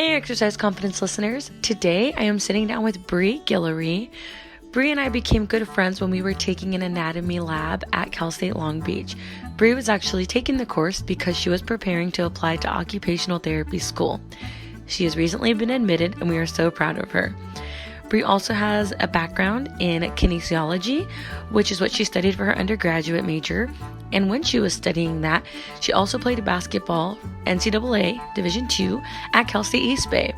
Hey, Exercise Confidence listeners. Today I am sitting down with Bri Guillory. Bri and I became good friends when we were taking an anatomy lab at Cal State Long Beach. Bri was actually taking the course because she was preparing to apply to Occupational Therapy school. She has recently been admitted and we are so proud of her. Bri also has a background in kinesiology, which is what she studied for her undergraduate major. And when she was studying that, she also played basketball, NCAA Division II, at Cal State East Bay.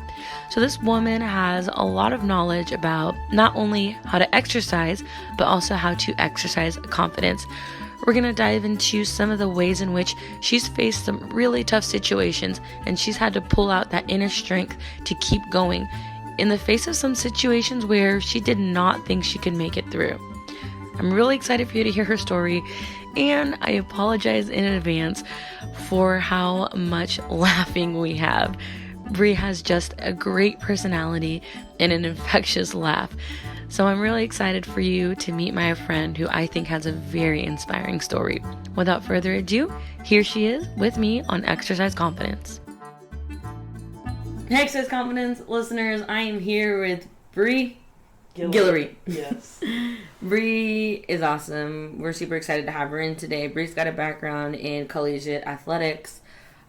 So this woman has a lot of knowledge about not only how to exercise, but also how to exercise confidence. We're going to dive into some of the ways in which she's faced some really tough situations, and she's had to pull out that inner strength to keep going in the face of some situations where she did not think she could make it through. I'm really excited for you to hear her story, and I apologize in advance for how much laughing we have. Bri has just a great personality and an infectious laugh. So I'm really excited for you to meet my friend who I think has a very inspiring story. Without further ado, here she is with me on Exercise Confidence. Exercise Confidence listeners, I am here with Bri Guillory. Yes. Bri is awesome. We're super excited to have her in today. Bri's got a background in collegiate athletics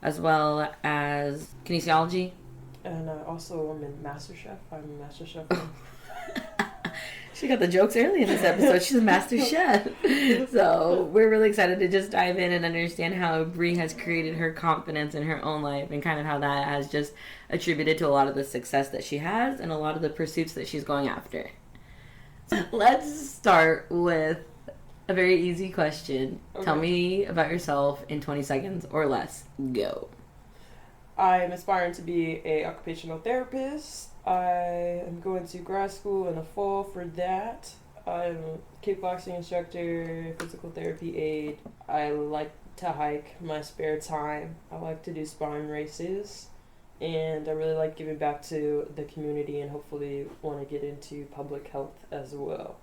as well as kinesiology. And also I'm in MasterChef. I'm a MasterChef. She got the jokes early in this episode. She's a master chef. So we're really excited to just dive in and understand how Bri has created her confidence in her own life and kind of how that has just attributed to a lot of the success that she has and a lot of the pursuits that she's going after. So let's start with a very easy question. Okay. Tell me about yourself in 20 seconds or less. Go. I'm aspiring to be an occupational therapist. I am going to grad school in the fall for that. I'm a kickboxing instructor, physical therapy aide. I like to hike my spare time. I like to do sparring races. And I really like giving back to the community and hopefully want to get into public health as well.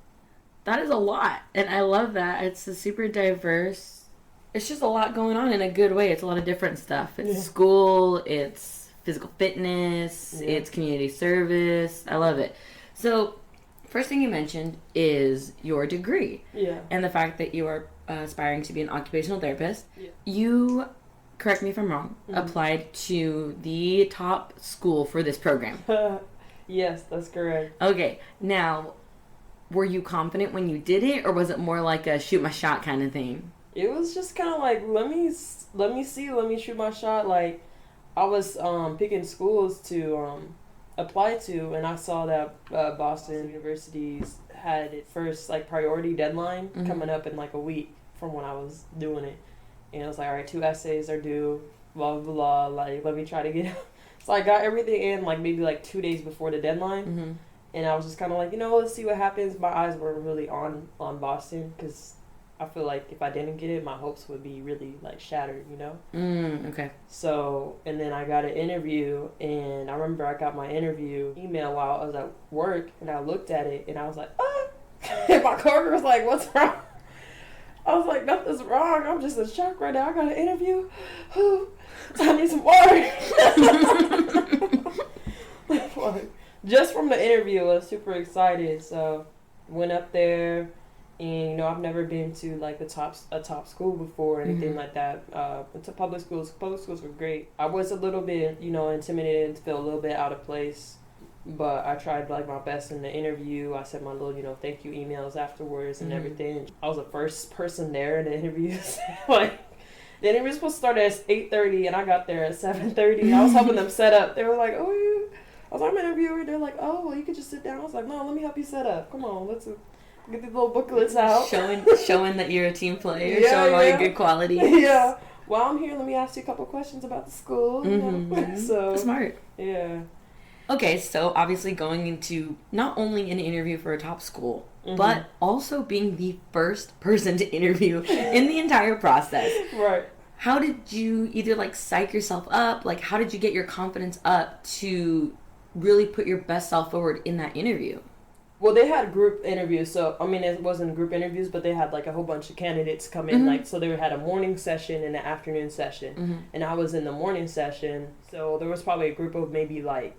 That is a lot. And I love that. It's a super diverse. It's just a lot going on in a good way. It's a lot of different stuff. It's school, it's physical fitness, it's community service. I love it. So, first thing you mentioned is your degree. Yeah. And the fact that you are aspiring to be an occupational therapist. Yeah. You, correct me if I'm wrong, applied to the top school for this program. Yes, that's correct. Okay. Now, were you confident when you did it, or was it more like a shoot my shot kind of thing? It was just kind of like, let me shoot my shot. Like, I was picking schools to apply to, and I saw that Boston Universities had its first like priority deadline coming up in like a week from when I was doing it, and I was like, all right, 2 essays are due, blah blah blah. Like, let me try to get. So I got everything in like maybe like 2 days before the deadline, and I was just kind of like, let's see what happens. My eyes were really on Boston because I feel like if I didn't get it, my hopes would be really, like, shattered, Okay. So, and then I got an interview, and I remember I got my interview email while I was at work, and I looked at it, and I was like, ah! And my coworker was like, what's wrong? I was like, nothing's wrong. I'm just in shock right now. I got an interview. I need some water. Just from the interview, I was super excited. So, went up there. And, I've never been to, like, a top school before or anything like that. Went to public schools. Public schools were great. I was a little bit, intimidated and felt a little bit out of place. But I tried, like, my best in the interview. I sent my little, thank you emails afterwards and everything. I was the first person there in the interviews. Like, the interview was supposed to start at 8:30, and I got there at 7:30. I was helping them set up. They were like, I was like, I'm an interviewer. They're like, oh, well, you could just sit down. I was like, no, let me help you set up. Come on, let's get these little booklets out. Showing that you're a team player, showing all your good qualities. Yeah. While I'm here, let me ask you a couple questions about the school. So smart. Yeah. Okay, so obviously going into not only an interview for a top school, but also being the first person to interview in the entire process. Right. How did you either like psych yourself up? Like, how did you get your confidence up to really put your best self forward in that interview? Well, they had group interviews, so I mean, it wasn't group interviews, but they had like a whole bunch of candidates come in, like, so they had a morning session and an afternoon session, and I was in the morning session, so there was probably a group of maybe like,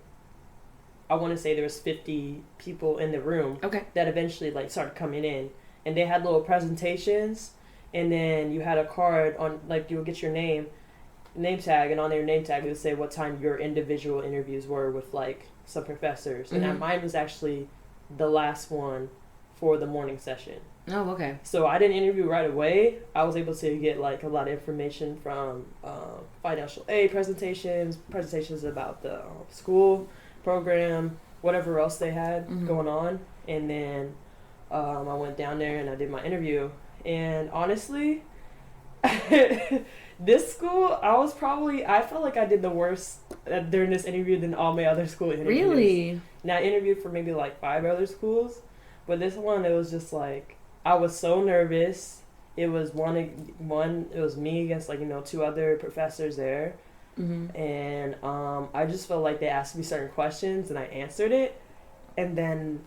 I want to say there was 50 people in the room, that eventually like started coming in, and they had little presentations, and then you had a card on, like, you would get your name tag, and on their name tag it would say what time your individual interviews were with like some professors, and mine was actually the last one for the morning session. Oh, okay. So I didn't interview right away. I was able to get like a lot of information from financial aid presentations about the school program, whatever else they had going on, and then I went down there and I did my interview, and honestly this school, I felt like I did the worst during this interview than all my other school interviews. Really? Now, I interviewed for maybe like 5 other schools, but this one, it was just like, I was so nervous. It was it was me against like, 2 other professors there. And I just felt like they asked me certain questions and I answered it. And then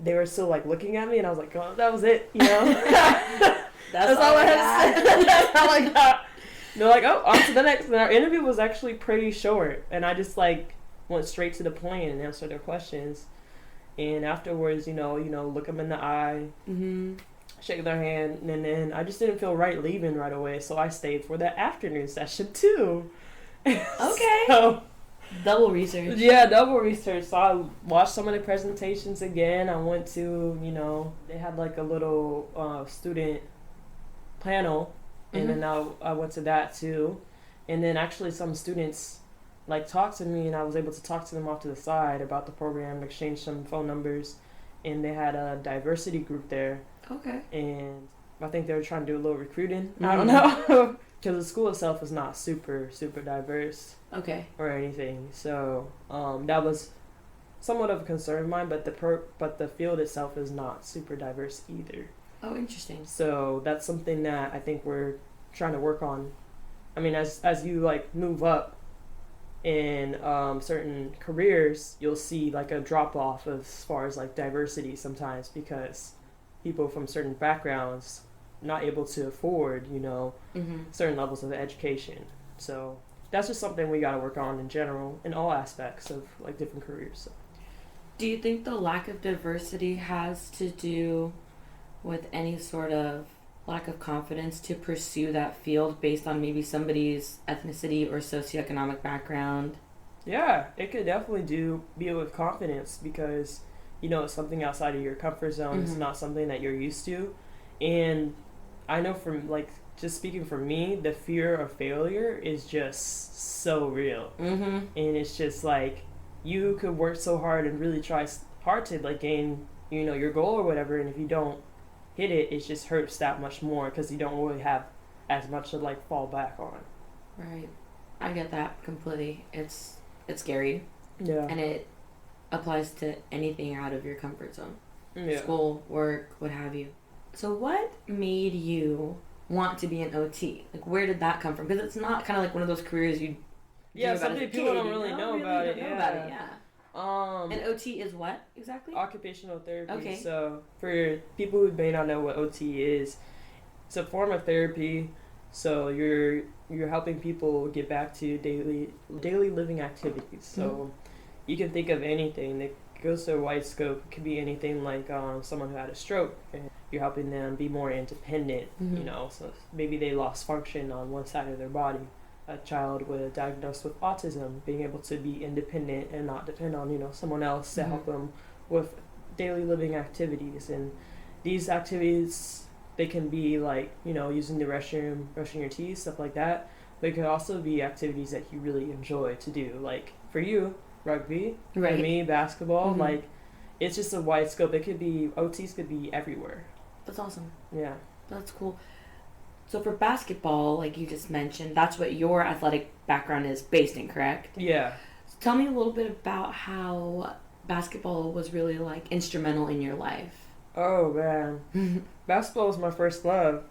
they were still like looking at me and I was like, oh, that was it, That's all I had to say. That's all I got. They're like, oh, on to the next. And our interview was actually pretty short. And I just like went straight to the point and answered their questions. And afterwards, look them in the eye, shake their hand. And then I just didn't feel right leaving right away. So I stayed for that afternoon session too. Okay. So, double research. Yeah, double research. So I watched some of the presentations again. I went to, they had like a little student panel, and then I went to that too, and then actually some students like talked to me, and I was able to talk to them off to the side about the program, exchange some phone numbers, and they had a diversity group there. Okay. And I think they were trying to do a little recruiting. I don't know, because the school itself is not super diverse. Okay. Or anything, so that was somewhat of a concern of mine, but the field itself is not super diverse either. Oh, interesting. So that's something that I think we're trying to work on. I mean, as you like move up in certain careers, you'll see like a drop off as far as like diversity sometimes, because people from certain backgrounds not able to afford, certain levels of education. So that's just something we got to work on in general in all aspects of like different careers. So. Do you think the lack of diversity has to do with any sort of lack of confidence to pursue that field based on maybe somebody's ethnicity or socioeconomic background? Yeah, it could definitely be with confidence, because it's something outside of your comfort zone. It's not something that you're used to, and I know from like just speaking for me, the fear of failure is just so real, and it's just like you could work so hard and really try hard to like gain your goal or whatever, and if you don't hit it, it just hurts that much more because you don't really have as much to like fall back on. Right. I get that completely. It's scary. Yeah. And it applies to anything out of your comfort zone. Yeah. School, work, what have you. So what made you want to be an OT? Like, where did that come from? Because it's not kind of like one of those careers you some people don't really know about it. And OT is what exactly? Occupational therapy. Okay. So for people who may not know what OT is, it's a form of therapy. So you're helping people get back to daily living activities. So you can think of anything that goes to a wide scope. It could be anything like someone who had a stroke, and you're helping them be more independent. So maybe they lost function on one side of their body. A child diagnosed with autism, being able to be independent and not depend on someone else to help them with daily living activities. And these activities, they can be like using the restroom, brushing your teeth, stuff like that. But it could also be activities that you really enjoy to do, like for you, rugby, right. For me, basketball. Like, it's just a wide scope. It could be OTs could be everywhere. That's awesome. Yeah, that's cool. So for basketball, like you just mentioned, that's what your athletic background is based in, correct? Yeah. So tell me a little bit about how basketball was really like instrumental in your life. Oh man, basketball was my first love.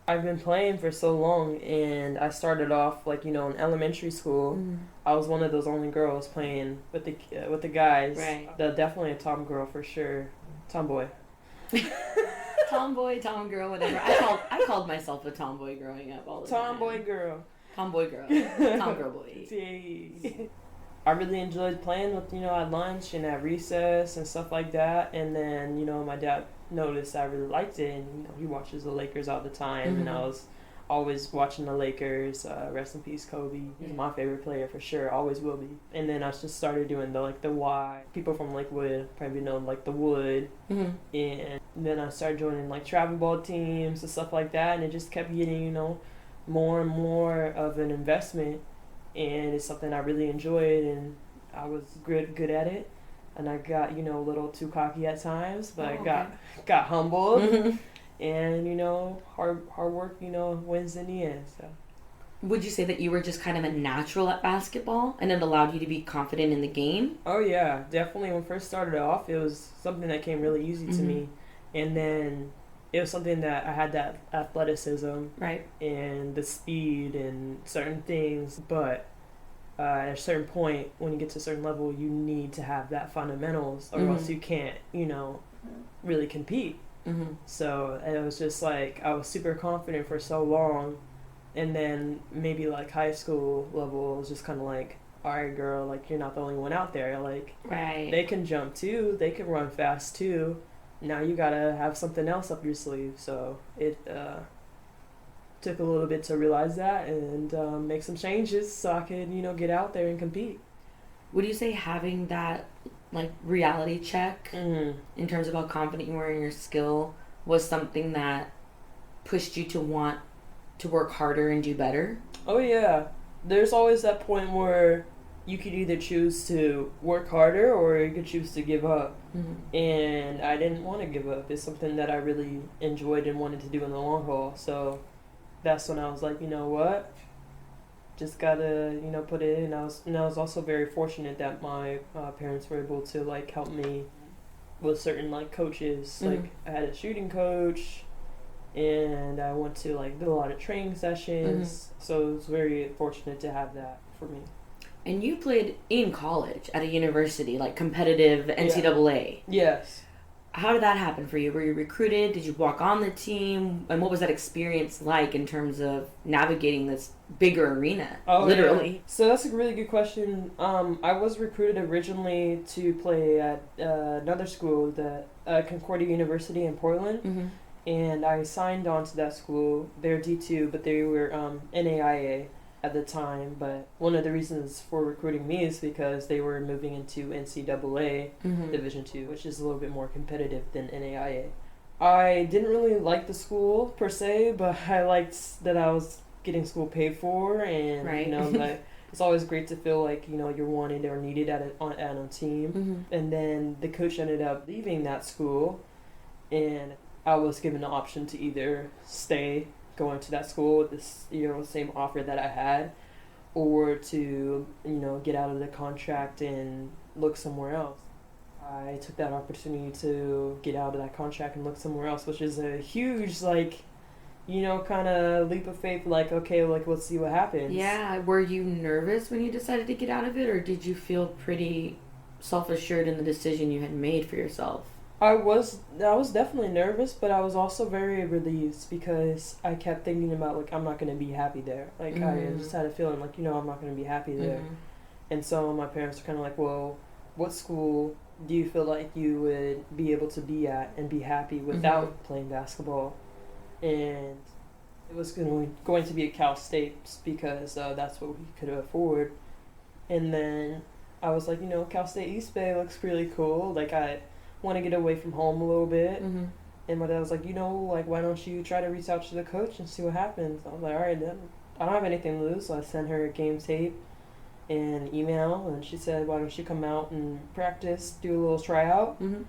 I've been playing for so long, and I started off like in elementary school. I was one of those only girls playing with the guys. Right. Definitely a top girl for sure. Tomboy. Tomboy, tomgirl, whatever. I called myself a tomboy growing up all the time. Tomboy girl. Tomboy girl. Tomgirl boy. Yay. I really enjoyed playing with, at lunch and at recess and stuff like that. And then, my dad noticed I really liked it, and, he watches the Lakers all the time. Mm-hmm. And I was always watching the Lakers. Rest in peace, Kobe. He's my favorite player for sure. Always will be. And then I just started doing the Y. People from Lakewood probably know the Wood. Mm-hmm. And then I started joining travel ball teams and stuff like that. And it just kept getting, more and more of an investment. And it's something I really enjoyed, and I was good at it. And I got, a little too cocky at times, but I got humbled. Mm-hmm. And, hard work, wins in the end. So. Would you say that you were just kind of a natural at basketball, and it allowed you to be confident in the game? Oh, yeah, definitely. When I first started off, it was something that came really easy to Mm-hmm. me. And then it was something that I had that athleticism. Right. And the speed and certain things. But at a certain point, when you get to a certain level, you need to have that fundamentals, or Mm-hmm. else you can't, really compete. Mm-hmm. So it was just I was super confident for so long, and then maybe high school level was just kind of all right, girl, you're not the only one out there. Right. They can jump too, they can run fast too. Now you gotta have something else up your sleeve. So it took a little bit to realize that and make some changes so I could get out there and compete. Would you say having that reality check Mm-hmm. in terms of how confident you were in your skill was something that pushed you to want to work harder and do better? Oh yeah, there's always that point where you could either choose to work harder or you could choose to give up. Mm-hmm. And I didn't want to give up. It's something that I really enjoyed and wanted to do in the long haul. So that's when I was like, you know what? Just gotta, put it in. I was also very fortunate that my parents were able to help me with certain coaches. Mm-hmm. I had a shooting coach, and I went to do a lot of training sessions. Mm-hmm. So it was very fortunate to have that for me. And you played in college at a university, competitive NCAA. Yes. How did that happen for you? Were you recruited? Did you walk on the team? And what was that experience like in terms of navigating this bigger arena, literally? Yeah. So that's a really good question. I was recruited originally to play at another school, Concordia University in Portland. Mm-hmm. And I signed on to that school. They're D2, but they were NAIA at the time. But one of the reasons for recruiting me is because they were moving into NCAA Mm-hmm. Division 2, which is a little bit more competitive than NAIA. I didn't really like the school per se, but I liked that I was getting school paid for, and right. that it's always great to feel like you're wanted or needed at a team. Mm-hmm. And then the coach ended up leaving that school, and I was given the option to either stay going to that school with this same offer that I had, or to get out of the contract and look somewhere else. I took that opportunity to get out of that contract and look somewhere else, which is a huge kind of leap of faith. Okay, let's see what happens. Yeah. Were you nervous when you decided to get out of it, or did you feel pretty self-assured in the decision you had made for yourself? I was definitely nervous, but I was also very relieved because I kept thinking about I'm not going to be happy there. Mm-hmm. I just had a feeling I'm not going to be happy there. Mm-hmm. And so my parents were kind of like, well, what school do you feel like you would be able to be at and be happy without Mm-hmm. playing basketball? And it was going to be at Cal State because that's what we could afford. And then I was like, Cal State East Bay looks really cool. I want to get away from home a little bit. Mm-hmm. And my dad was like, why don't you try to reach out to the coach and see what happens? I was like, all right, then. I don't have anything to lose. So I sent her a game tape and email, and she said, why don't you come out and practice, do a little tryout? Mm-hmm.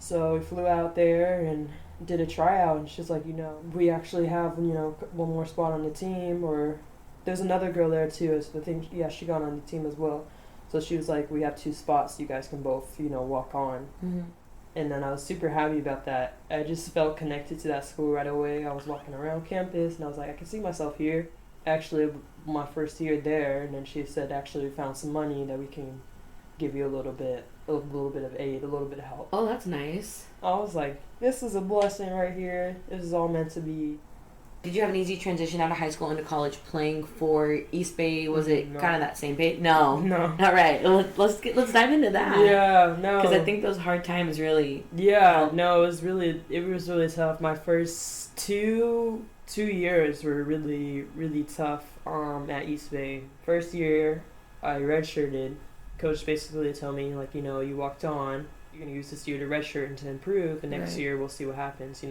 So we flew out there and did a tryout, and she's like, we actually have, one more spot on the team, or there's another girl there too. So I think, she got on the team as well. So she was like, we have 2 spots. You guys can both, walk on. Mm-hmm. And then I was super happy about that. I just felt connected to that school right away. I was walking around campus, and I was like, I can see myself here. Actually, my first year there, and then she said, actually, we found some money that we can give you a little bit of aid, a little bit of help. Oh, that's nice. I was like, this is a blessing right here. This is all meant to be. Did you have an easy transition out of high school into college playing for East Bay? Was it kind of that same page? No. All right. Let's dive into that. Yeah, no. Because I think those hard times really. Yeah, no, it was really tough. My first two years were really, really tough at East Bay. First year, I redshirted. Coach basically told me, like, you walked on. You're going to use this year to redshirt and to improve. And next year, we'll see what happens,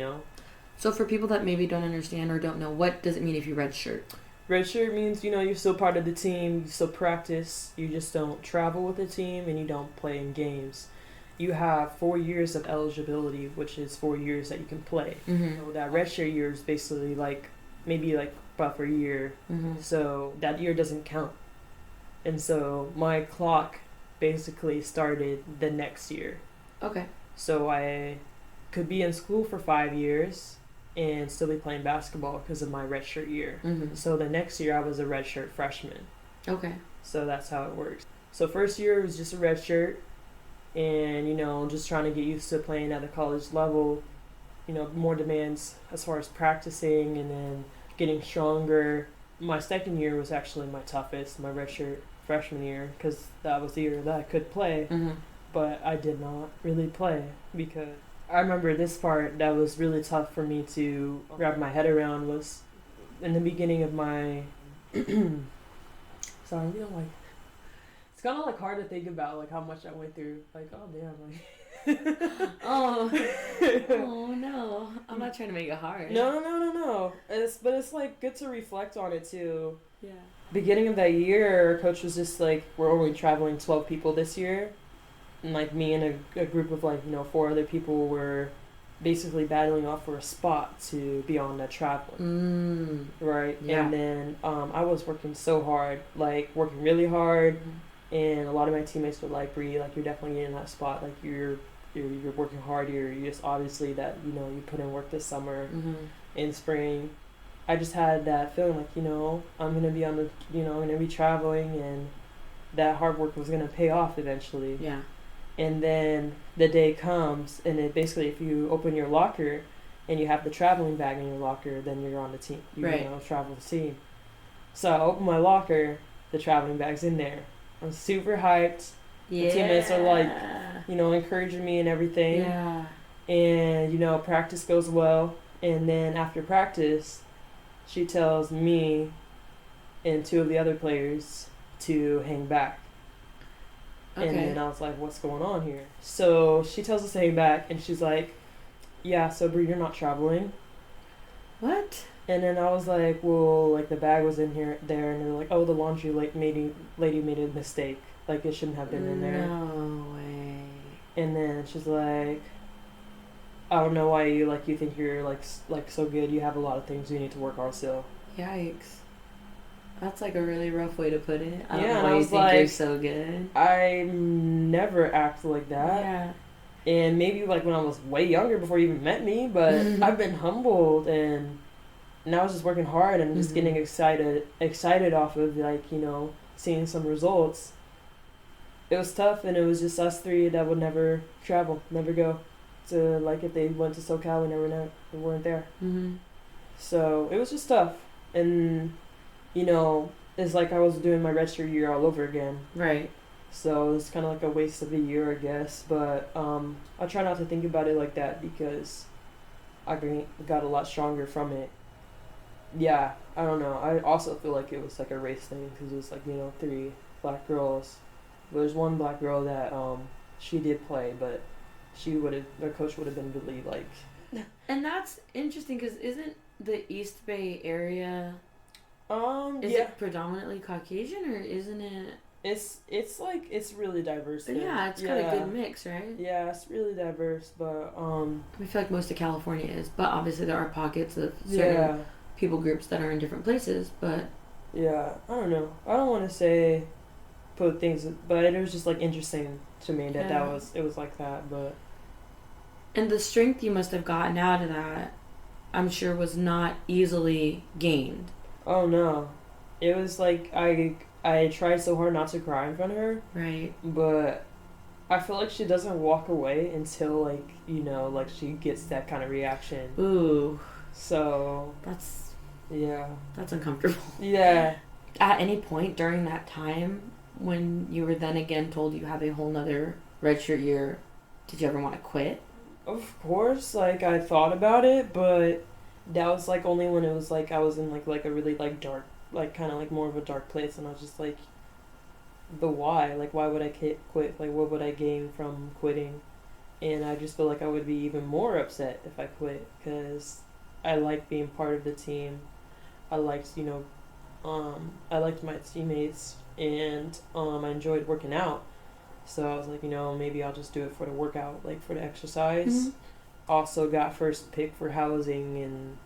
So for people that maybe don't understand or don't know, what does it mean if you redshirt? Redshirt means, you're still part of the team. You still practice. You just don't travel with the team and you don't play in games. You have 4 years of eligibility, which is 4 years that you can play. Mm-hmm. So that redshirt year is basically maybe buffer year. Mm-hmm. So that year doesn't count. And so my clock basically started the next year. Okay. So I could be in school for 5 years and still be playing basketball because of my redshirt year. Mm-hmm. So the next year I was a redshirt freshman. Okay. So that's how it works. So first year was just a redshirt and, just trying to get used to playing at the college level. More demands as far as practicing and then getting stronger. My second year was actually my toughest, my redshirt freshman year, because that was the year that I could play. Mm-hmm. But I did not really play because I remember this part that was really tough for me to wrap my head around was in the beginning of my sorry, it's kind of hard to think about how much I went through. Oh damn, oh no, I'm not trying to make it hard. No. It's good to reflect on it too. Yeah. Beginning of that year, our coach was just we're only traveling 12 people this year. And me and a group of 4 other people were basically battling off for a spot to be on that travel. Right? Yeah. And then I was working so hard, working really hard. And a lot of my teammates were like, Bri, you're definitely in that spot. You're working hard. You're just obviously that, you put in work this summer in spring. I just had that feeling I'm going to be on the, I'm going to be traveling and that hard work was going to pay off eventually. Yeah. And then the day comes, and it basically, if you open your locker and you have the traveling bag in your locker, then you're on the team. You travel the team. So I open my locker, the traveling bag's in there. I'm super hyped. Yeah. The teammates are encouraging me and everything. Yeah. And, practice goes well. And then after practice, she tells me and 2 of the other players to hang back. Okay. And then I was like, what's going on here? So she tells us to hang back, and she's like, yeah, so Bri, you're not traveling. What? And then I was like, well, the bag was in there, and they're like, oh, the laundry lady made a mistake. It shouldn't have been in there. No way. And then she's like, I don't know why you think you're so good. You have a lot of things you need to work on still. Yikes. That's a really rough way to put it. I don't know and why I you was think you're so good. I never act like that. Yeah. And maybe when I was way younger before you even met me, but I've been humbled and I was just working hard and just getting excited off of seeing some results. It was tough, and it was just us 3 that would never travel, never go. To if they went to SoCal, we weren't there. Mm-hmm. So it was just tough, and it's I was doing my redshirt year all over again. Right. So it's kind of a waste of a year, I guess. But I try not to think about it like that because I got a lot stronger from it. Yeah, I don't know. I also feel like it was a race thing because it was 3 black girls. But there's one black girl that she did play, but the coach would have been really And that's interesting because isn't the East Bay area is yeah. it predominantly Caucasian or isn't it? It's really diverse there. Yeah, it's got a good mix, right? Yeah, it's really diverse, but I feel like most of California is, but obviously there are pockets of certain people groups that are in different places, but yeah, I don't know. I don't want to say put things, but it was just interesting to me that it was like that, but and the strength you must have gotten out of that, I'm sure was not easily gained. Oh no, it was I I try so hard not to cry in front of her, Right. but I feel like she doesn't walk away until, like, you know, like, she gets that kind of reaction. Ooh. So, That's yeah. uncomfortable. Yeah. At any point during that time when you were then again told you have a whole nother redshirt year, did you ever want to quit? Of course, like, I thought about it, but that was, like, only when it was, like, I was in, like a really, like, dark, like, kind of, like, more of a dark place, and I was just, like, the why? Like, why would I quit? Like, what would I gain from quitting? And I just feel like I would be even more upset if I quit, because I like being part of the team. I liked, you know, I liked my teammates, and I enjoyed working out. So I was like, you know, maybe I'll just do it for the workout, like for the exercise. Mm-hmm. Also got first pick for housing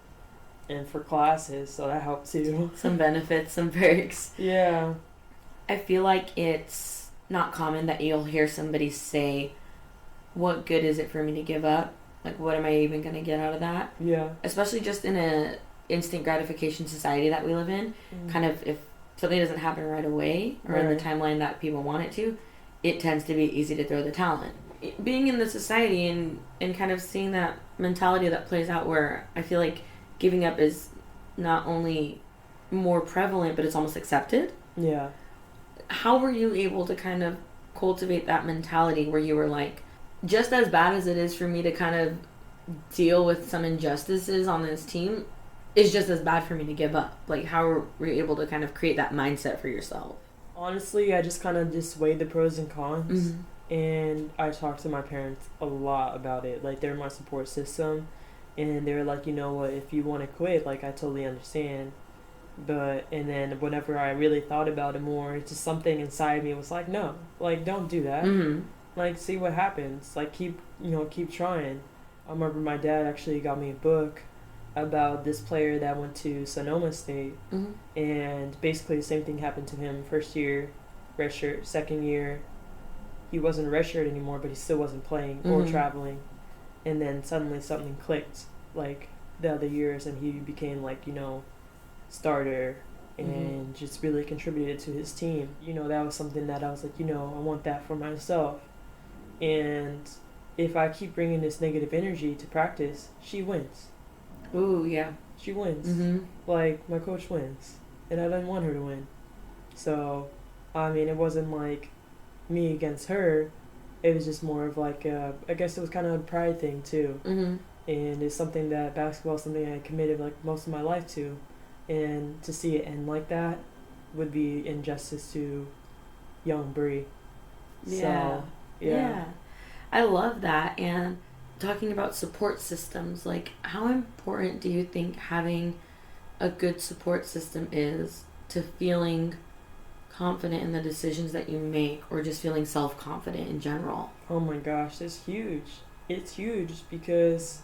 and for classes, so that helped too. Some benefits, some perks. Yeah. I feel like it's not common that you'll hear somebody say, what good is it for me to give up? Like, what am I even going to get out of that? Yeah. Especially just in a instant gratification society that we live in. Mm. Kind of, if something doesn't happen right away or in the Right. timeline that people want it to, it tends to be easy to throw the towel in. Being in the society and kind of seeing that mentality that plays out where I feel like giving up is not only more prevalent, but it's almost accepted. Yeah. How were you able to kind of cultivate that mentality where you were like, just as bad as it is for me to kind of deal with some injustices on this team, is just as bad for me to give up? Like, how were you able to kind of create that mindset for yourself? Honestly, I just kind of just weighed the pros and cons. Mm-hmm. And I talked to my parents a lot about it. Like, they're my support system. And they were like, you know what, if you want to quit, like, I totally understand. And then whenever I really thought about it more, it's just something inside me was like, no, like, don't do that. Mm-hmm. Like, see what happens. Like, keep trying. I remember my dad actually got me a book about this player that went to Sonoma State. Mm-hmm. And basically the same thing happened to him. First year, redshirt. Second year, he wasn't a redshirt anymore, but he still wasn't playing or Mm-hmm. traveling. And then suddenly something clicked, like, the other years, and he became, like, you know, starter and just really contributed to his team. You know, that was something that I was like, you know, I want that for myself. And if I keep bringing this negative energy to practice, she wins. Ooh, yeah. She wins. Mm-hmm. Like, my coach wins. And I didn't want her to win. So, I mean, it wasn't like me against her. It was just more of like, I guess it was kind of a pride thing too. Mm-hmm. And it's something that basketball is something I committed like most of my life to. And to see it end like that would be injustice to young Bri. Yeah. So, yeah. I love that. And talking about support systems, like, how important do you think having a good support system is to feeling confident in the decisions that you make, or just feeling self-confident in general? Oh my gosh, it's huge. It's huge because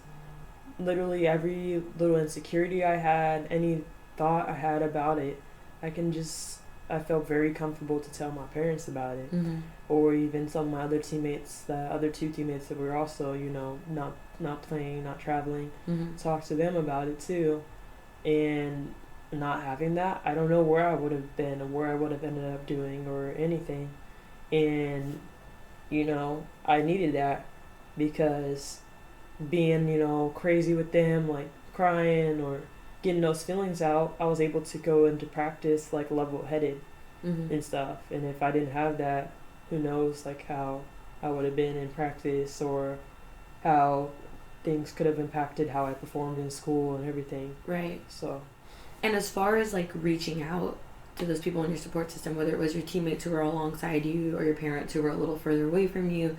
literally every little insecurity I had, any thought I had about it, I felt very comfortable to tell my parents about it. Mm-hmm. Or even some of my other teammates, the other two teammates that were also, you know, not playing, not traveling, Mm-hmm. talk to them about it too. And not having that, I don't know where I would have been or where I would have ended up doing or anything. And, you know, I needed that because being, you know, crazy with them, like crying or getting those feelings out, I was able to go into practice like level-headed Mm-hmm. and stuff. And if I didn't have that, who knows like how I would have been in practice or how things could have impacted how I performed in school and everything. Right. So, And as far as like reaching out to those people in your support system, whether it was your teammates who were alongside you or your parents who were a little further away from you,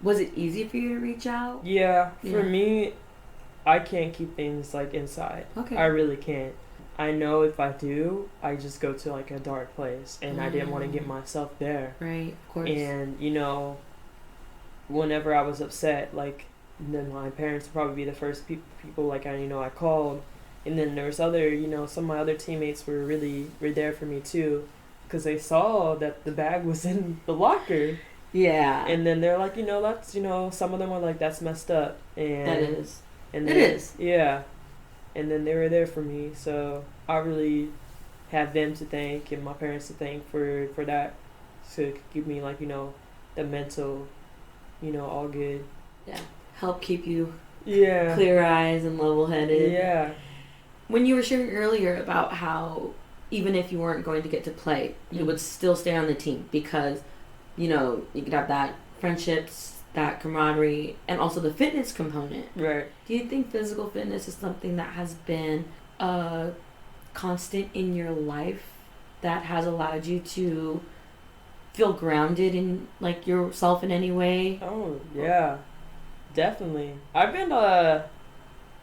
was it easy for you to reach out? yeah, Yeah. for me, I can't keep things like inside. Okay. I really can't. I know if I do, I just go to like a dark place, and I didn't want to get myself there. Right, of course. And, you know, whenever I was upset, like, then my parents would probably be the first people like I called. And then there was other, you know, some of my other teammates were there for me too, because they saw that the bag was in the locker. Yeah. And then they're like, you know, that's, you know, some of them were like, that's messed up. And That is. And It then, is. Yeah. And then they were there for me, so I really have them to thank and my parents to thank for that, to give me like, you know, the mental, you know, all good. Yeah. Help keep you Yeah. clear eyes and level-headed. Yeah. When you were sharing earlier about how even if you weren't going to get to play, you would still stay on the team because, you know, you could have that friendships, that camaraderie, and also the fitness component. Right. Do you think physical fitness is something that has been a constant in your life that has allowed you to feel grounded in like yourself in any way? Oh, yeah. Definitely. I've been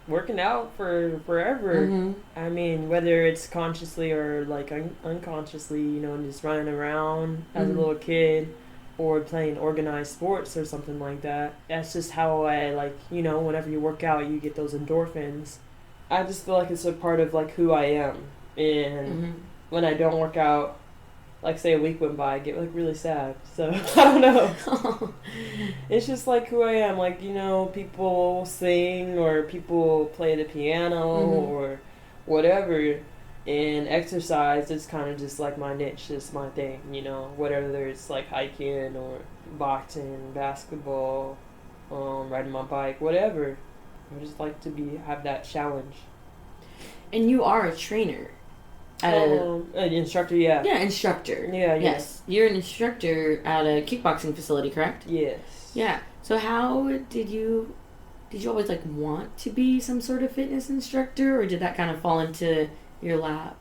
working out for forever. Mm-hmm. I mean, whether it's consciously or like unconsciously, you know, just running around as a little kid or playing organized sports or something like that. That's just how I, like, you know, whenever you work out, you get those endorphins. I just feel like it's a part of like who I am. And when I don't work out, like say a week went by, I get like really sad. So I don't know. It's just like who I am. Like, you know, people sing or people play the piano or whatever. And exercise is kind of just like my niche, just my thing, you know. Whether it's like hiking or boxing, basketball, riding my bike, whatever. I just like to have that challenge. And you are a trainer. An instructor, yeah. Yeah, instructor. Yeah, yes. You're an instructor at a kickboxing facility, correct? Yes. Yeah. So how did you always like want to be some sort of fitness instructor, or did that kind of fall into your lap?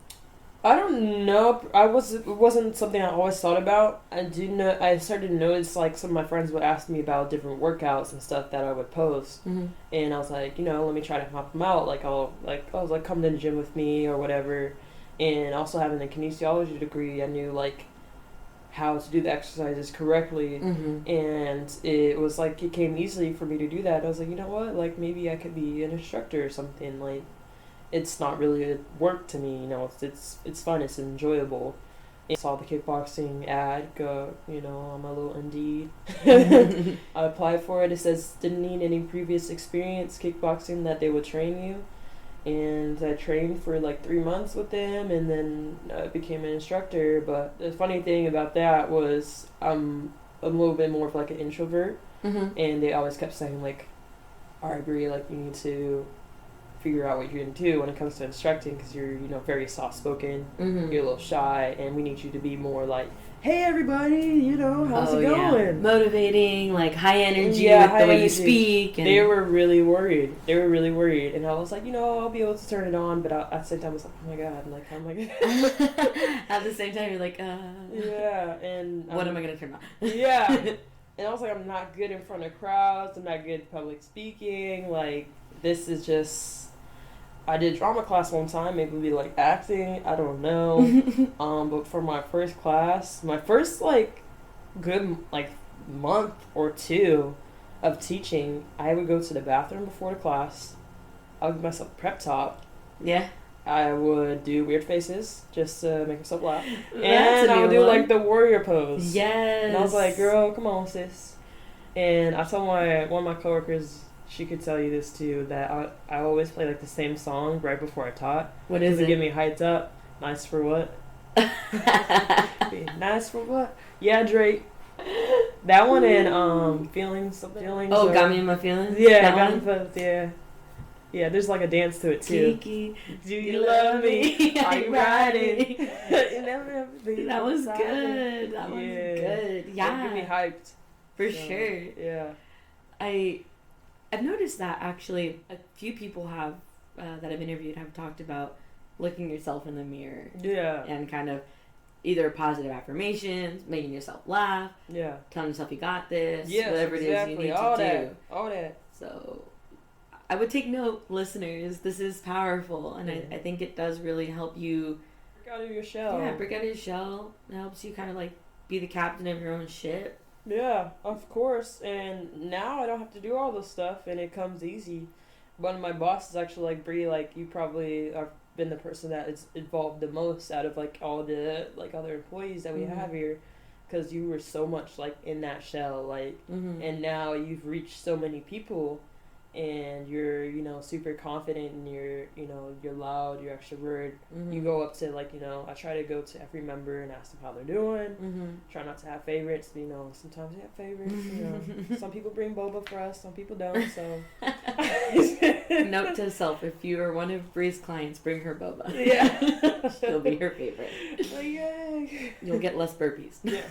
I don't know. It wasn't something I always thought about. I started to notice like some of my friends would ask me about different workouts and stuff that I would post, and I was like, you know, let me try to help them out. Like I was like, come to the gym with me or whatever. And also having a kinesiology degree, I knew like how to do the exercises correctly, and it was like it came easily for me to do that. I was like, you know what, like maybe I could be an instructor or something. Like it's not really a work to me, you know. It's fun, it's enjoyable. And I saw the kickboxing ad go, you know, on my little Indeed. I applied for it. It says didn't need any previous experience kickboxing, that they would train you. And I trained for like 3 months with them, and then became an instructor. But the funny thing about that was I'm a little bit more of like an introvert, and they always kept saying like, all right, Bri, like you need to figure out what you're going to do when it comes to instructing, because you're, you know, very soft-spoken, you're a little shy, and we need you to be more like, hey everybody, you know, how's it going? Yeah. Motivating, like high energy with the way you speak. And they were really worried. And I was like, you know, I'll be able to turn it on, but at the same time I was like, oh my god, like I'm like at the same time you're like, yeah, and what am I gonna turn on? Yeah. And I was like, I'm not good in front of crowds, I'm not good at public speaking, like this is just, I did drama class one time, maybe be like acting, I don't know. But for my first class, my first like good like month or two of teaching, I would go to the bathroom before the class. I would give myself a prep talk. Yeah. I would do weird faces just to make myself laugh. And I would do like the warrior pose. Yes. And I was like, girl, come on, sis. And I told one of my coworkers, she could tell you this too, that I always play like the same song right before I taught. What is it? To get me hyped up. Nice for what? Nice for what? Yeah, Drake. That one and feelings. Oh, got me in my feelings. Yeah, got me feelings. Yeah. Yeah, there's like a dance to it too. Kiki, do you love me? Are you riding? That was good. That was good. Yeah. Get me hyped. For sure. Yeah. I've noticed that actually a few people have that I've interviewed have talked about looking yourself in the mirror. Yeah. And kind of either positive affirmations, making yourself laugh. Yeah. Telling yourself you got this. Yes, whatever it is you need to do. All that. So I would take note, listeners. This is powerful, and I think it does really help you break out of your shell. Yeah, break out of your shell. It helps you kind of like be the captain of your own ship. Yeah, of course. And now I don't have to do all this stuff, and it comes easy. One of my bosses actually like, Bri, like you probably have been the person that is involved the most out of like all the like other employees that we have here, because you were so much like in that shell, like, and now you've reached so many people, and you're, you know, super confident and you're, you know, you're loud, you're extrovert, you go up to, like, you know, I try to go to every member and ask them how they're doing. Try not to have favorites, but, you know, sometimes you have favorites, you know. Some people bring boba for us, some people don't, so. Note to self, if you are one of Bri's clients, bring her boba. Yeah. She'll be her favorite. Oh, yay. You'll get less burpees. Yeah.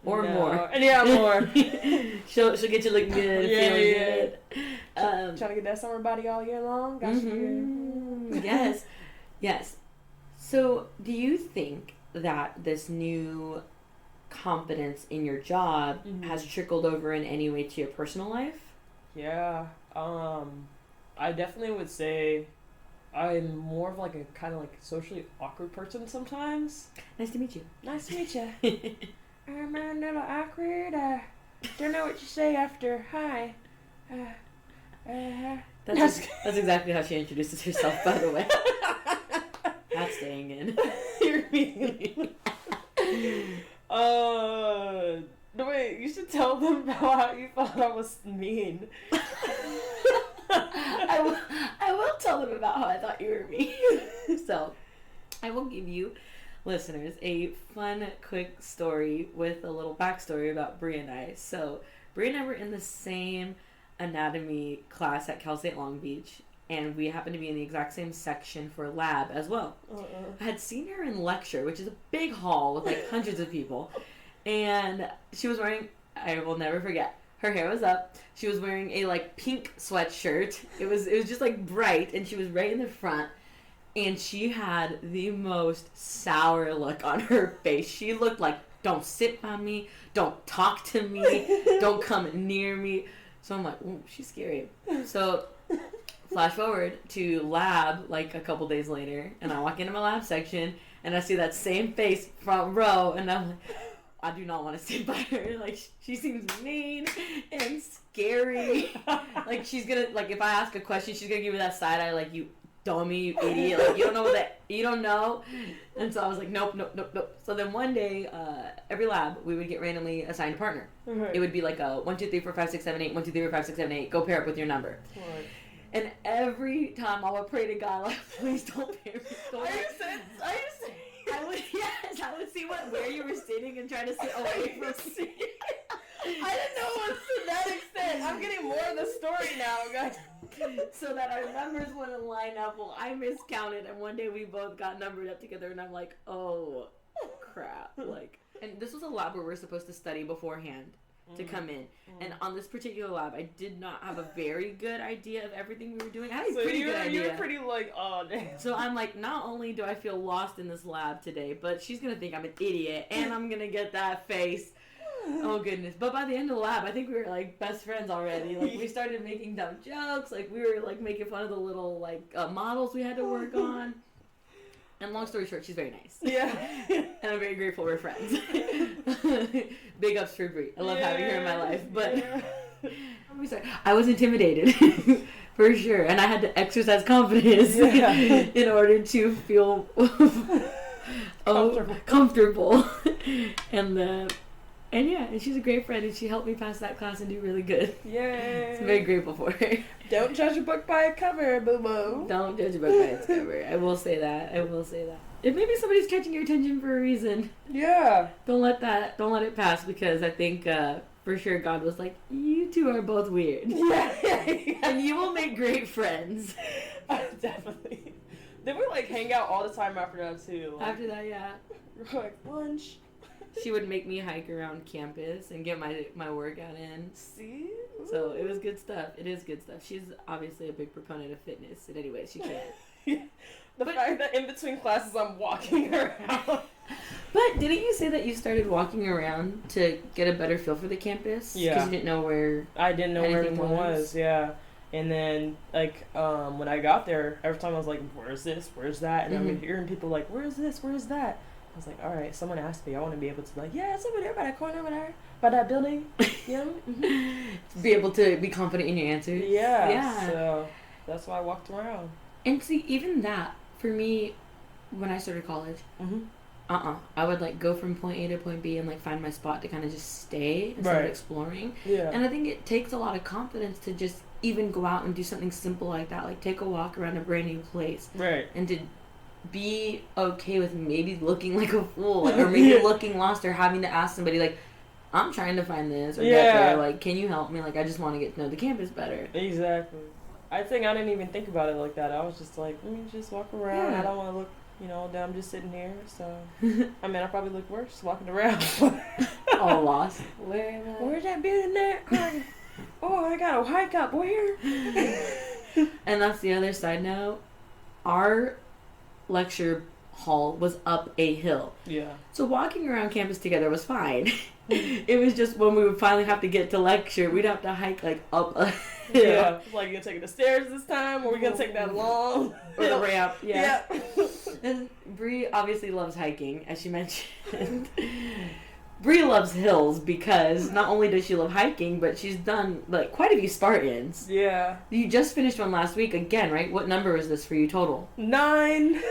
Or more. Yeah, more. she'll get you looking good, feeling good. Trying to get that summer body all year long. Got you. Yes. So, do you think that this new confidence in your job has trickled over in any way to your personal life? Yeah. I definitely would say I'm more of like a kind of like socially awkward person sometimes. Nice to meet you. Nice to meet you. I'm a little awkward. Don't know what to say after hi. That's exactly how she introduces herself, by the way. That's staying in. You're mean. No, wait, you should tell them about how you thought I was mean. I will tell them about how I thought you were mean. So, I will give you, listeners, a fun, quick story with a little backstory about Bri and I. So, Bri and I were in the same anatomy class at Cal State Long Beach, and we happened to be in the exact same section for lab as well. I had seen her in lecture, which is a big hall with like hundreds of people, and she was wearing, I will never forget, her hair was up, she was wearing a like pink sweatshirt, it was just like bright, and she was right in the front, and she had the most sour look on her face. She looked like, don't sit by me, don't talk to me, don't come near me. So I'm like, ooh, she's scary. So flash forward to lab like a couple days later, and I walk into my lab section and I see that same face front row, and I'm like, I do not want to sit by her. Like, she seems mean and scary. Like, she's gonna, like, if I ask a question, she's gonna give me that side eye, like, you dummy, you idiot, like, you don't know you don't know. And so I was like, nope. So then one day, every lab, we would get randomly assigned a partner. It would be like a 1, 2, 3, 4, 5, 6, 7, 8, 1, 2, 3, 4, 5, 6, 7, 8, go pair up with your number. Right. And every time I would pray to God, like, please don't pair me. Are you saying? I would see where you were sitting and try to sit away from me. I didn't know it was to that extent. I'm getting more of the story now, guys. So that our numbers wouldn't line up. Well, I miscounted, and one day we both got numbered up together, and I'm like, oh, crap. Like, and this was a lab where we're supposed to study beforehand to come in. And on this particular lab, I did not have a very good idea of everything we were doing. I had a pretty good idea. You were pretty like, oh, damn. So I'm like, not only do I feel lost in this lab today, but she's going to think I'm an idiot, and I'm going to get that face. Oh, goodness. But by the end of the lab, I think we were, like, best friends already. Like, we started making dumb jokes. Like, we were, like, making fun of the little, like, models we had to work on. And long story short, she's very nice. Yeah. And I'm very grateful we're friends. Big ups for Bri. I love having her in my life. But I was intimidated. For sure. And I had to exercise confidence in order to feel comfortable. And she's a great friend, and she helped me pass that class and do really good. Yay. So I'm very grateful for her. Don't judge a book by a cover, boo-boo. Don't judge a book by its cover. I will say that. If maybe somebody's catching your attention for a reason. Yeah. Don't let it pass, because I think for sure God was like, you two are both weird. Yeah. And you will make great friends. Definitely. Then we like hang out all the time after that too. Like, after that, yeah. We're like lunch. She would make me hike around campus and get my workout in. See? Ooh. So it was good stuff. It is good stuff. She's obviously a big proponent of fitness. In any way she can. The fact that in between classes I'm walking around. But didn't you say that you started walking around to get a better feel for the campus? Yeah. Because you didn't know where. I didn't know where anything was. Yeah. And then, like, when I got there, every time I was like, where's this? Where's that? And I'm hearing people like, where's this? Where's that? I was like, all right, someone asked me. I want to be able to be like, yeah, it's over there by that corner over there, by that building. You know? Be able to be confident in your answers. Yeah. So that's why I walked around. And see, even that, for me, when I started college, I would like go from point A to point B and like find my spot to kind of just stay instead of exploring. Yeah. And I think it takes a lot of confidence to just even go out and do something simple like that, like take a walk around a brand new place. Right. And to be okay with maybe looking like a fool or maybe looking lost or having to ask somebody like, I'm trying to find this or get there, like, can you help me? Like, I just want to get to know the campus better. Exactly. I think I didn't even think about it like that. I was just like, let me just walk around. I don't want to look, I'm just sitting here. So, I mean, I probably look worse walking around. All lost. Where's that building at? Oh, I got to hike up. Where? And that's the other side note. Our lecture hall was up a hill. Yeah. So walking around campus together was fine. It was just when we would finally have to get to lecture, we'd have to hike like up a hill. Yeah. Like, you gonna take the stairs this time, or we gonna take that long? Or the ramp. Yeah. And Bri obviously loves hiking, as she mentioned. Bri loves hills because not only does she love hiking, but she's done like quite a few Spartans. Yeah. You just finished one last week again, right? What number was this for you total? 9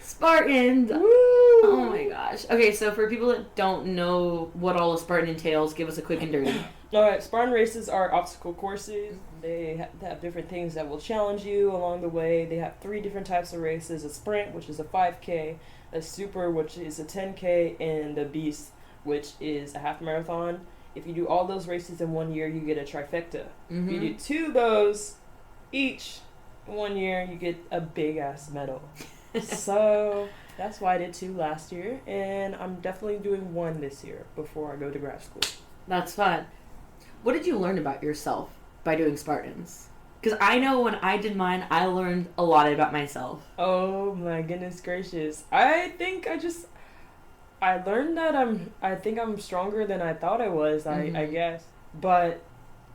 Spartans. Woo! Oh my gosh. Okay, so for people that don't know what all a Spartan entails, give us a quick and dirty. Alright, Spartan races are obstacle courses. They have different things that will challenge you along the way. They have 3 different types of races: a sprint, which is a 5K, a super, which is a 10K, and the beast, which is a half marathon. If you do all those races in 1 year, you get a trifecta. If you do 2 of those each in 1 year, you get a big ass medal. So that's why I did 2 last year, and I'm definitely doing 1 this year before I go to grad school. That's fun. What did you learn about yourself by doing Spartans? Because I know when I did mine, I learned a lot about myself. Oh my goodness gracious. I think I learned that I'm stronger than I thought I was, I guess. But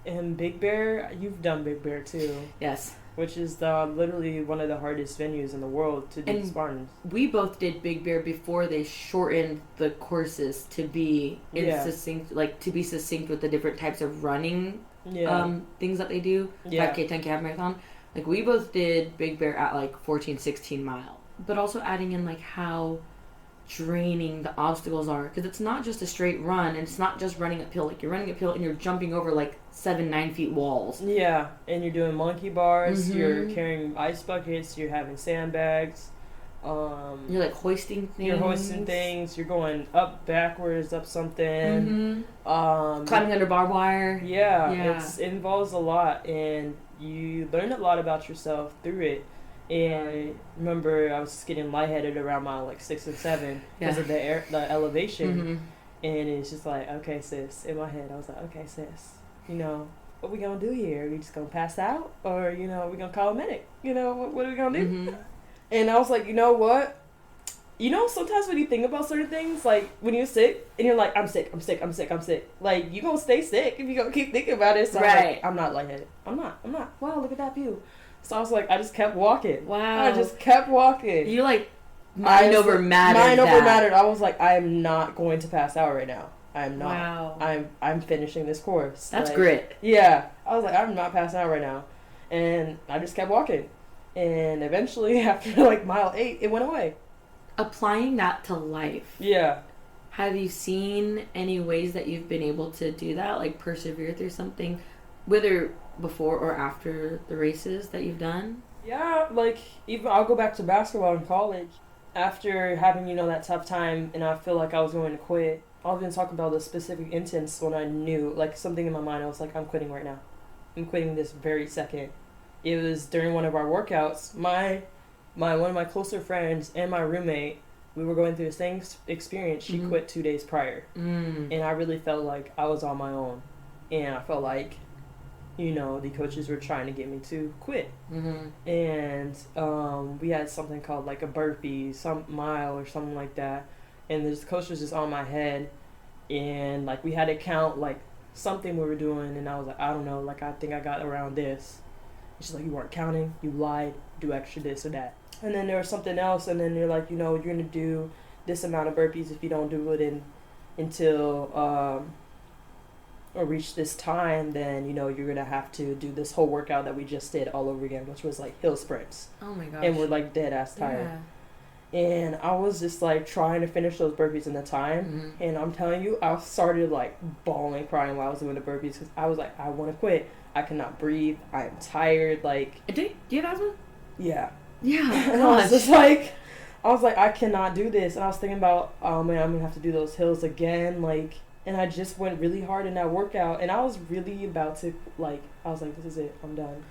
in Big Bear, you've done Big Bear too. Yes. Which is literally one of the hardest venues in the world to do Spartans. We both did Big Bear before they shortened the courses to be succinct with the different types of running things that they do. 5K, 10K, half marathon. Like, we both did Big Bear at like 14, 16 mile. But also adding in like how draining the obstacles are, because it's not just a straight run, and it's not just running uphill. Like, you're running uphill and you're jumping over like 7-9 feet walls. Yeah, and you're doing monkey bars, you're carrying ice buckets, you're having sandbags, you're like hoisting things. You're going up backwards up something, climbing under barbed wire. It involves a lot, and you learn a lot about yourself through it. And I remember I was just getting lightheaded around mile like 6 and 7 because of the elevation. And it's just like, okay, sis, in my head, I was like, okay, sis, what we gonna do here? Are we just gonna pass out? Or, we gonna call a medic? What are we gonna do? And I was like, you know what? Sometimes when you think about certain things, like when you're sick and you're like, I'm sick. Like, you gonna stay sick if you gonna keep thinking about it. So I'm not lightheaded. I'm not. Wow, look at that view. So I was like, I just kept walking. Wow. I just kept walking. You like mind over matter. I was like, I am not going to pass out right now. I am not. Wow. I'm finishing this course. That's grit. Yeah. I was like, I'm not passing out right now. And I just kept walking. And eventually, after like mile 8, it went away. Applying that to life. Yeah. Have you seen any ways that you've been able to do that? Like persevere through something, whether before or after the races that you've done? Yeah, like, even I'll go back to basketball in college. After having, that tough time and I feel like I was going to quit, I'll even talk about the specific instance when I knew, like, something in my mind, I was like, I'm quitting right now. I'm quitting this very second. It was during one of our workouts. One of my closer friends and my roommate, we were going through the same experience. She quit 2 days prior. And I really felt like I was on my own. And I felt like, the coaches were trying to get me to quit. And we had something called like a burpee, some mile or something like that. And this coach was just on my head. And like we had to count like something we were doing. And I was like, I don't know, like I think I got around this. And she's like, you weren't counting, you lied, do extra this or that. And then there was something else. And then you're like, you're going to do this amount of burpees if you don't do it until or reach this time, then you're gonna have to do this whole workout that we just did all over again, which was like hill sprints. Oh my gosh. And we're like dead ass tired. And I was just like trying to finish those burpees in the time. And I'm telling you, I started like bawling, crying while I was doing the burpees because I was like, I want to quit. I cannot breathe. I am tired. Like, Do you have asthma? yeah. Yeah. And I was just like, I cannot do this. And I was thinking about, oh man, I'm gonna have to do those hills again. Like, and I just went really hard in that workout. And I was really about to, like, I was like, this is it. I'm done.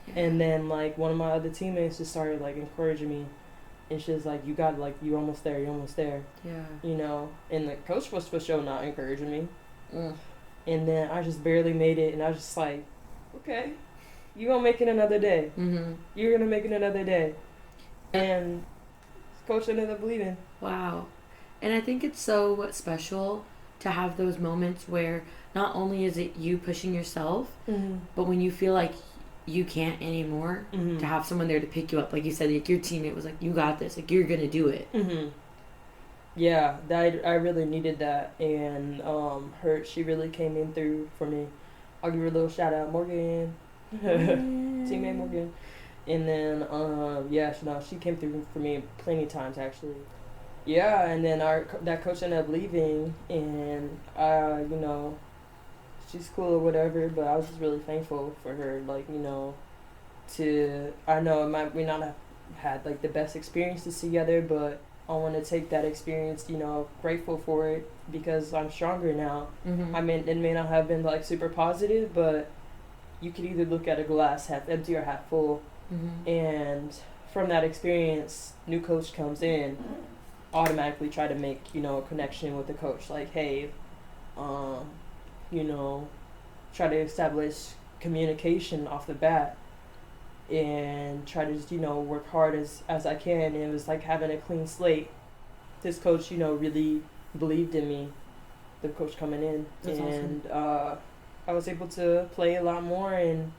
Yeah. And then, like, one of my other teammates just started, like, encouraging me. And she was like, you got, like, you're almost there. You're almost there. Yeah. You know? And the coach was for sure not encouraging me. And then I just barely made it. And I was just like, okay, you're gonna make it another day. You're gonna make it another day. And coach ended up leaving. Wow. And I think it's so special to have those moments where not only is it you pushing yourself, but when you feel like you can't anymore, to have someone there to pick you up. Like you said, like your teammate was like, you got this, like you're gonna do it. Yeah, I really needed that. And she really came in through for me. I'll give her a little shout out, Morgan. Teammate Morgan. And then she came through for me plenty of times actually. Yeah, and then that coach ended up leaving, and you know, she's cool or whatever, but I was just really thankful for her, like, you know, I know we not have had like the best experiences together, but I want to take that experience, you know, grateful for it because I'm stronger now. I mean, it may not have been like super positive, but you could either look at a glass half empty or half full. And from that experience, new coach comes in, automatically try to make, you know, a connection with the coach. Like, hey, you know, try to establish communication off the bat and try to just, you know, work hard as I can. And it was like having a clean slate. This coach, you know, really believed in me, the coach coming in. That's and awesome. I was able to play a lot more and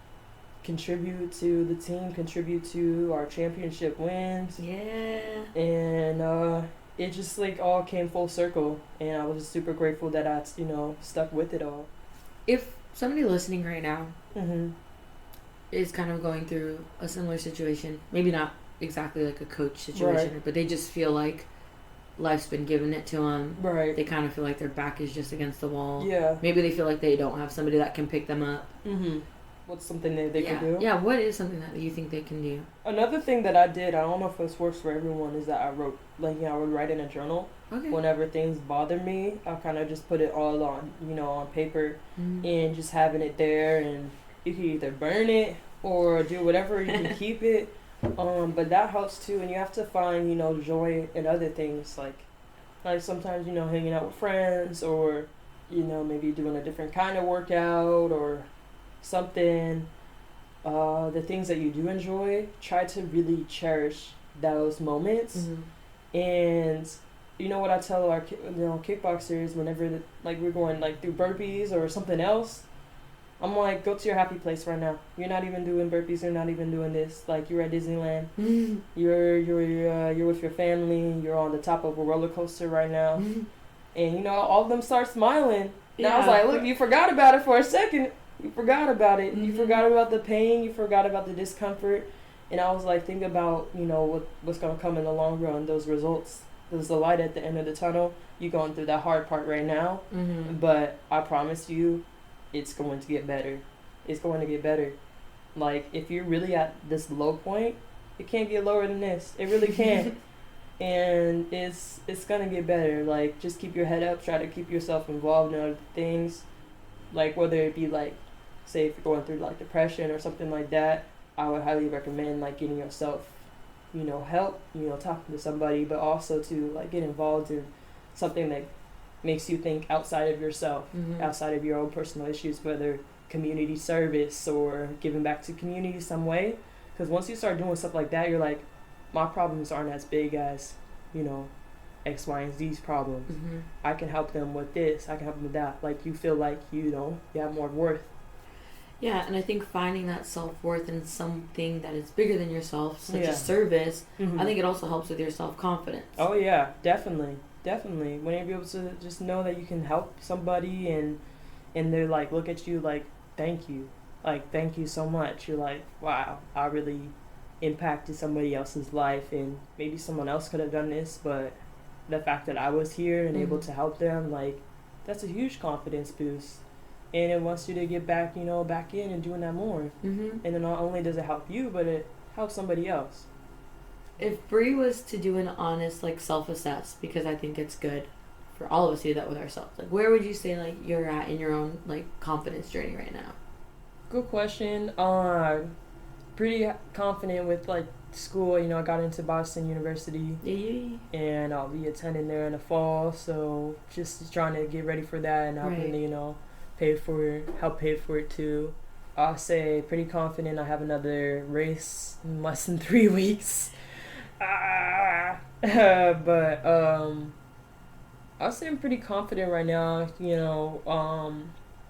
contribute to the team, contribute to our championship wins. Yeah. And it just like all came full circle, and I was just super grateful that I, you know, stuck with it all. If somebody listening right now is kind of going through a similar situation, maybe not exactly like a coach situation, right, but they just feel like life's been giving it to them. Right. They kind of feel like their back is just against the wall. Yeah. Maybe they feel like they don't have somebody that can pick them up. What's something that they can do? Yeah, what is something that you think they can do? Another thing that I did, I don't know if this works for everyone, is that I wrote, like, you know, I would write in a journal. Okay. Whenever things bother me, I kind of just put it all on, you know, on paper and just having it there, and you can either burn it or do whatever, you can keep it. But that helps too, and you have to find, you know, joy in other things, like sometimes, you know, hanging out with friends, or, you know, maybe doing a different kind of workout or something. The things that you do enjoy, try to really cherish those moments. And you know what I tell our kickboxers whenever like we're going like through burpees or something else, I'm like, go to your happy place right now. You're not even doing burpees. You're not even doing this. Like, you're at Disneyland. You're with your family. You're on the top of a roller coaster right now. And you know, all of them start smiling. And I was like, look, you forgot about it for a second. You forgot about it. You forgot about the pain. You forgot about the discomfort. And I was like, think about, you know, what's going to come in the long run, those results. There's the light at the end of the tunnel. You're going through that hard part right now. But I promise you, it's going to get better. It's going to get better. Like, if you're really at this low point, it can't get lower than this. It really can't. And it's going to get better. Like, just keep your head up. Try to keep yourself involved in other things. Like, whether it be, like, say if you're going through, like, depression or something like that, I would highly recommend, like, getting yourself, you know, help, you know, talking to somebody, but also to, like, get involved in something that makes you think outside of yourself, outside of your own personal issues, whether community service or giving back to community some way. Because once you start doing stuff like that, you're like, my problems aren't as big as, you know, X, Y, and Z's problems. I can help them with this. I can help them with that. Like, you feel like, you know, you have more worth. Yeah, and I think finding that self-worth in something that is bigger than yourself, such as service, I think it also helps with your self-confidence. Oh, yeah, definitely. Definitely. When you're able to just know that you can help somebody and they're like, look at you like, thank you. Like, thank you so much. You're like, wow, I really impacted somebody else's life, and maybe someone else could have done this, but the fact that I was here and able to help them, like, that's a huge confidence boost. And it wants you to get back, back in and doing that more. And then not only does it help you, but it helps somebody else. If Bri was to do an honest, like, self-assess, because I think it's good for all of us to do that with ourselves, like, where would you say, like, you're at in your own, like, confidence journey right now? Good question. Pretty confident with, like, school. I got into Boston University. And I'll be attending there in the fall, so just trying to get ready for that and helping to, help pay for it too. I'll say pretty confident I have another race in less than 3 weeks. But I'll say I'm pretty confident right now.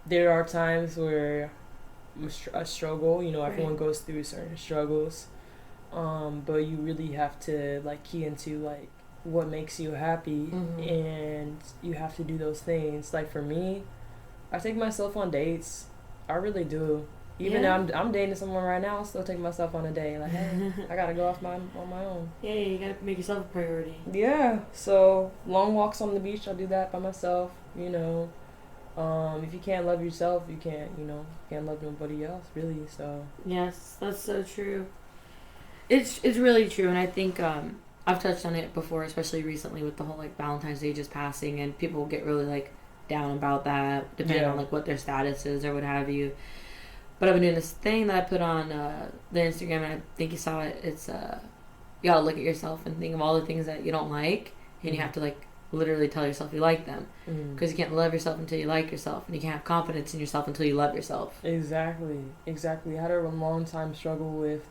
There are times where I struggle. Everyone goes through certain struggles. But you really have to, like, key into, like, what makes you happy, and you have to do those things. Like, for me, I take myself on dates. I really do. Even though I'm dating someone right now, I'll still take myself on a date. Like, hey, I gotta go on my own. Yeah, you gotta make yourself a priority. Yeah, so long walks on the beach, I'll do that by myself. If you can't love yourself, you can't love nobody else, really. So yes, that's so true. It's really true, and I think I've touched on it before, especially recently with the whole, like, Valentine's Day just passing, and people get really, like, down about that, depending on, like, what their status is or what have you. But I've been doing this thing that I put on the Instagram, and I think you saw it. It's you gotta look at yourself and think of all the things that you don't like, and you have to, like, literally tell yourself you like them, because you can't love yourself until you like yourself, and you can't have confidence in yourself until you love yourself. Exactly. I had a long time struggle with,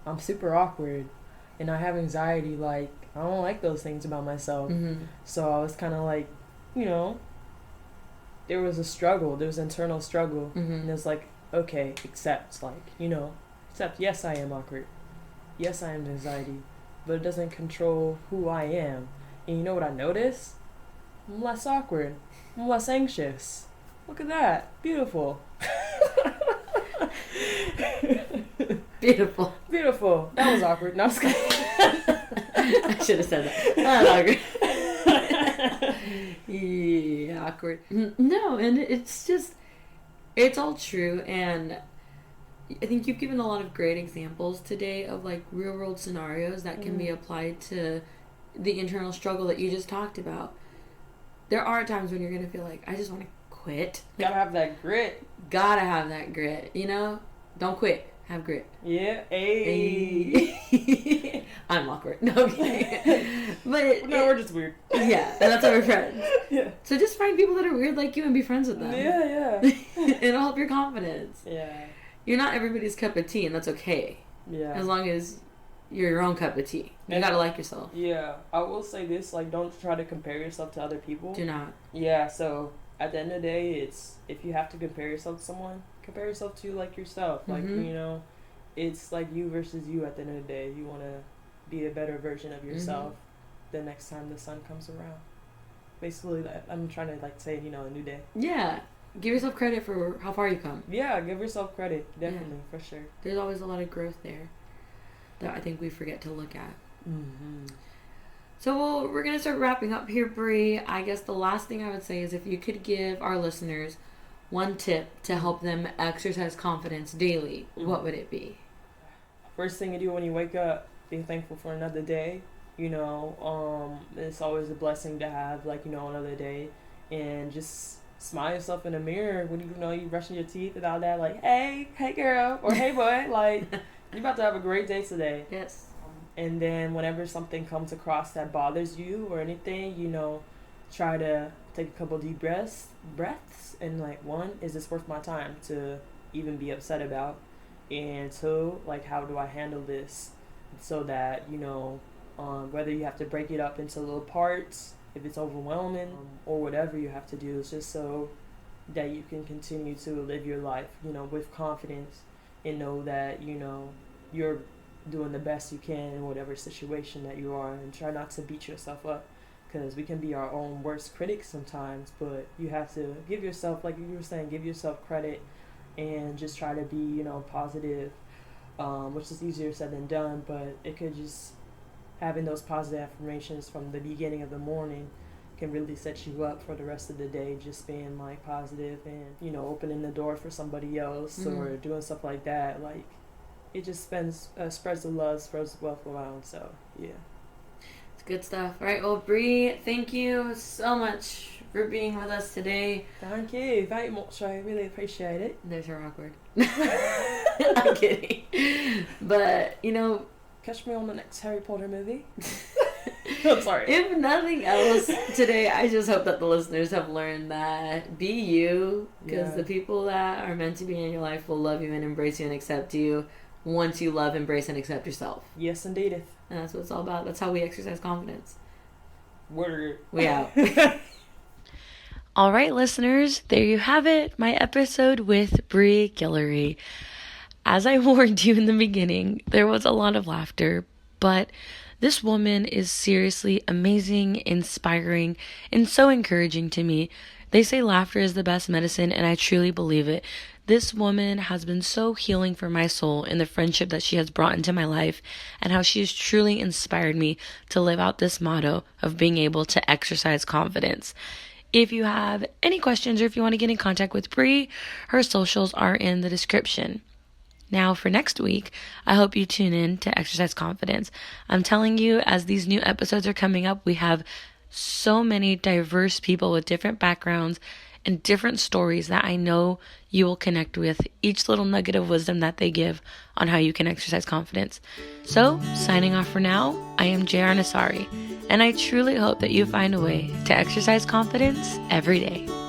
I'm super awkward, and I have anxiety. Like, I don't like those things about myself. So I was kind of like, there was a struggle. There was internal struggle, and it was like, okay, accept, yes, I am awkward. Yes, I am anxiety, but it doesn't control who I am. And you know what I noticed? I'm less awkward. I'm less anxious. Look at that. Beautiful. Beautiful. That was awkward. No, I was kidding. I should have said that. That was awkward. Yeah, awkward. No, and it's all true, and I think you've given a lot of great examples today of, like, real world scenarios that can be applied to the internal struggle that you just talked about. There are times when you're going to feel like, I just want to quit. Gotta have that grit. Don't quit. Have grit. Yeah. Hey. I'm awkward. No, okay. But we're just weird. Yeah, and that's why we're friends. Yeah. So just find people that are weird like you and be friends with them. Yeah. It'll help your confidence. Yeah. You're not everybody's cup of tea, and that's okay. Yeah. As long as you're your own cup of tea. You gotta like yourself. Yeah. I will say this, like, don't try to compare yourself to other people. Do not. Yeah, so at the end of the day, it's, if you have to compare yourself to someone, compare yourself to, like, yourself. Like, it's like you versus you at the end of the day. You want to be a better version of yourself the next time the sun comes around. Basically, that I'm trying to, like, say, a new day. Yeah. Give yourself credit for how far you come. Yeah, give yourself credit. Definitely, for sure. There's always a lot of growth there that I think we forget to look at. So we're going to start wrapping up here, Bri. I guess the last thing I would say is if you could give our listeners one tip to help them exercise confidence daily, what would it be? First thing you do when you wake up, be thankful for another day. It's always a blessing to have, like, another day. And just smile yourself in the mirror when you brushing your teeth and all that. Like, hey girl, or hey boy, like, you're about to have a great day today. Yes. And then whenever something comes across that bothers you or anything, try to take a couple deep breaths, and, like, one, is this worth my time to even be upset about? And two, like, how do I handle this so that, whether you have to break it up into little parts, if it's overwhelming, or whatever you have to do, it's just so that you can continue to live your life, with confidence, and know that, you're doing the best you can in whatever situation that you are, and try not to beat yourself up, because we can be our own worst critics sometimes. But you have to give yourself, like you were saying, give yourself credit, and just try to be, positive which is easier said than done, but it could just, having those positive affirmations from the beginning of the morning can really set you up for the rest of the day, just being like positive and, you know, opening the door for somebody else or doing stuff like that. Like, it just spreads the love, spreads the wealth around. So yeah, it's good stuff. All right, well, Bri, thank you so much for being with us today. Thank you very much. I really appreciate it. Those are awkward. I'm kidding, but you know, catch me on the next Harry Potter movie. I'm sorry. If nothing else today, I just hope that the listeners have learned that be you, because the people that are meant to be in your life will love you and embrace you and accept you once you love, embrace, and accept yourself. Yes, indeed. And that's what it's all about. That's how we exercise confidence. Word. We out. All right, listeners, there you have it, my episode with Bri Guillory. As I warned you in the beginning, there was a lot of laughter, but this woman is seriously amazing, inspiring, and so encouraging to me. They say laughter is the best medicine, and I truly believe it. This woman has been so healing for my soul in the friendship that she has brought into my life, and how she has truly inspired me to live out this motto of being able to exercise confidence. If you have any questions or if you want to get in contact with Bri, her socials are in the description. Now, for next week, I hope you tune in to Exercise Confidence. I'm telling you, as these new episodes are coming up, we have so many diverse people with different backgrounds and different stories that I know you will connect with each little nugget of wisdom that they give on how you can exercise confidence. So, signing off for now, I am J.R. Nasari, and I truly hope that you find a way to exercise confidence every day.